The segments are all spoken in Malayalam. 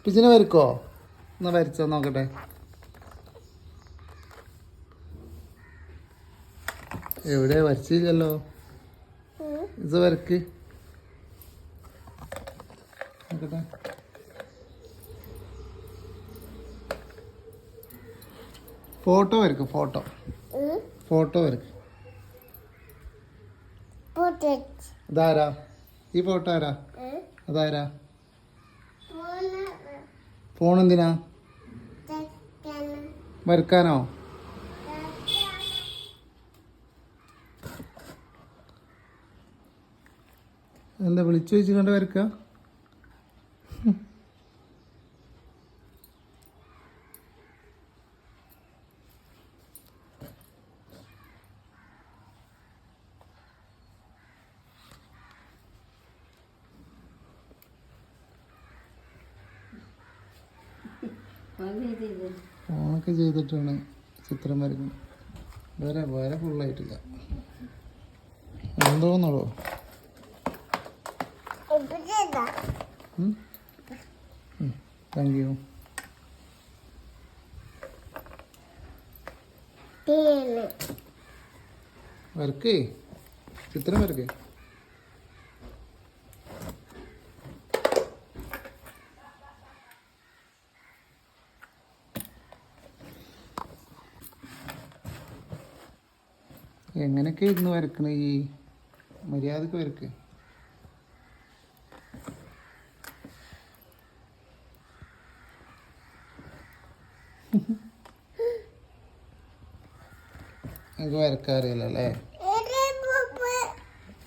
പിച്ചിനെ വരക്കോ? എന്നാ വരച്ചോ നോക്കട്ടെ. എവിടെ വരച്ചില്ലല്ലോ. ഇത് വരക്ക് നോക്കട്ടെ. ഫോട്ടോ വരക്ക്. ഫോട്ടോ ഫോട്ടോ വരക്ക്. അതാരാ? ഈ ഫോട്ടോ ആരാ? അതാരാ? ഫോൺ എന്തിനാ? വരക്കാനോ? എന്താ വിളിച്ചു ചോദിച്ചു കണ്ട് വരക്ക? ഫോണൊക്കെ ചെയ്തിട്ടാണ് ചിത്രം വരക്കുന്നത്. വര ഫുള്ളായിട്ടില്ല. എന്തോന്നോളൂ. Thank you. വരക്കേ, ചിത്രം വരക്കേ. എങ്ങനെയൊക്കെ ഇരുന്ന് വരക്കണ? ഈ മര്യാദക്ക് വരക്ക്. എനിക്ക് വരക്കാറിയല്ലോ അല്ലേ?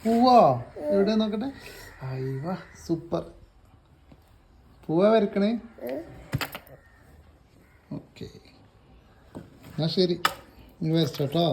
പൂവോ? എവിടെ നോക്കട്ടെ. അയ്യോ സൂപ്പർ. പൂവാ വരക്കണേ? ഓക്കെ, എന്നാ ശരി. നിങ്ങൾ വരച്ചോട്ടോ.